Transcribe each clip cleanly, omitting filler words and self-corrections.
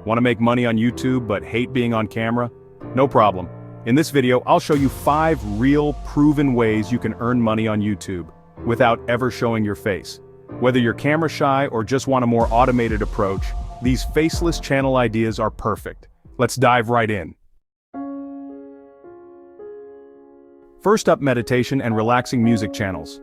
Want to make money on YouTube but hate being on camera? No problem. In this video, I'll show you 5 real, proven ways you can earn money on YouTube without ever showing your face. Whether you're camera shy or just want a more automated approach, these faceless channel ideas are perfect. Let's dive right in. First up, meditation and relaxing music channels.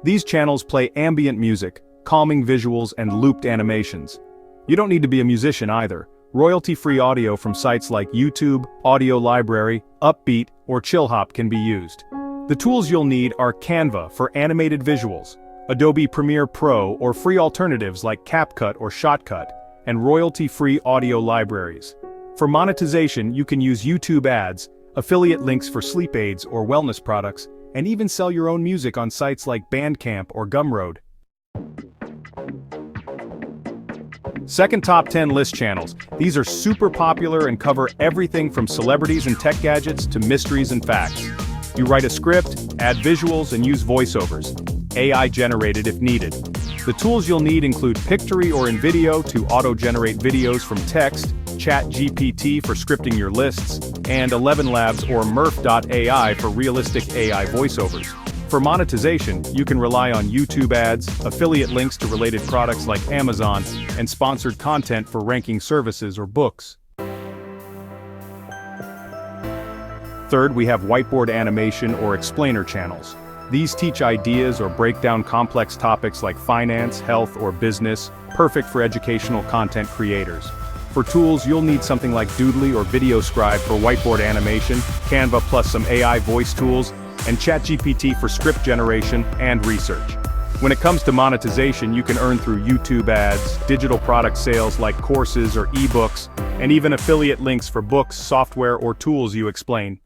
These channels play ambient music, calming visuals, and looped animations. You don't need to be a musician either. Royalty-free audio from sites like YouTube, Audio Library, Upbeat, or ChillHop can be used. The tools you'll need are Canva for animated visuals, Adobe Premiere Pro or free alternatives like CapCut or Shotcut, and royalty-free audio libraries. For monetization, you can use YouTube ads, affiliate links for sleep aids or wellness products, and even sell your own music on sites like Bandcamp or Gumroad. Second, top 10 list channels. These are super popular and cover everything from celebrities and tech gadgets to mysteries and facts. You write a script, add visuals, and use voiceovers, AI generated if needed. The tools you'll need include Pictory or InVideo to auto-generate videos from text, ChatGPT for scripting your lists, and 11 Labs or Murph.ai for realistic AI voiceovers. For monetization, you can rely on YouTube ads, affiliate links to related products like Amazon, and sponsored content for ranking services or books. Third, we have whiteboard animation or explainer channels. These teach ideas or break down complex topics like finance, health, or business, perfect for educational content creators. For tools, you'll need something like Doodly or VideoScribe for whiteboard animation, Canva plus some AI voice tools, and ChatGPT for script generation and research. When it comes to monetization, you can earn through YouTube ads, digital product sales like courses or ebooks, and even affiliate links for books, software, or tools you explain.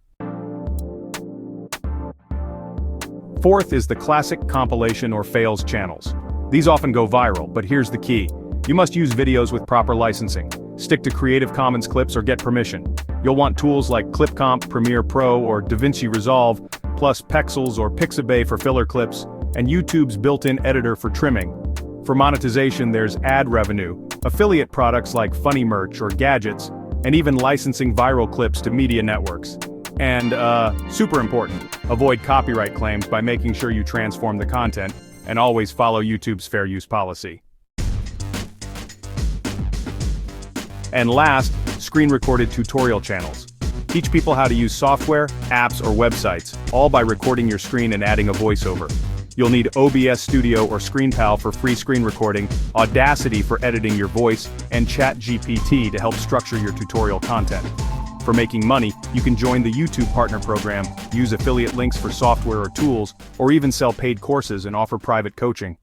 Fourth is the classic compilation or fails channels. These often go viral, but here's the key. You must use videos with proper licensing. Stick to Creative Commons clips or get permission. You'll want tools like ClipComp, Premiere Pro, or DaVinci Resolve, plus Pexels or Pixabay for filler clips, and YouTube's built-in editor for trimming. For monetization, there's ad revenue, affiliate products like Funny Merch or Gadgets, and even licensing viral clips to media networks. And, super important, avoid copyright claims by making sure you transform the content, and always follow YouTube's fair use policy. And last, screen-recorded tutorial channels. Teach people how to use software, apps, or websites, all by recording your screen and adding a voiceover. You'll need OBS Studio or ScreenPal for free screen recording, Audacity for editing your voice, and ChatGPT to help structure your tutorial content. For making money, you can join the YouTube Partner Program, use affiliate links for software or tools, or even sell paid courses and offer private coaching.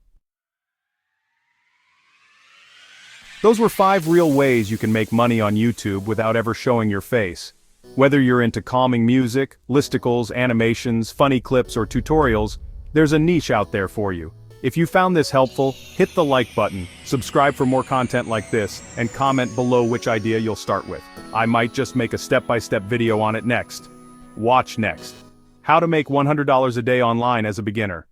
Those were 5 real ways you can make money on YouTube without ever showing your face. Whether you're into calming music, listicles, animations, funny clips, or tutorials, there's a niche out there for you. If you found this helpful, hit the like button, subscribe for more content like this, and comment below which idea you'll start with. I might just make a step-by-step video on it next. Watch next. How to make $100 a day online as a beginner.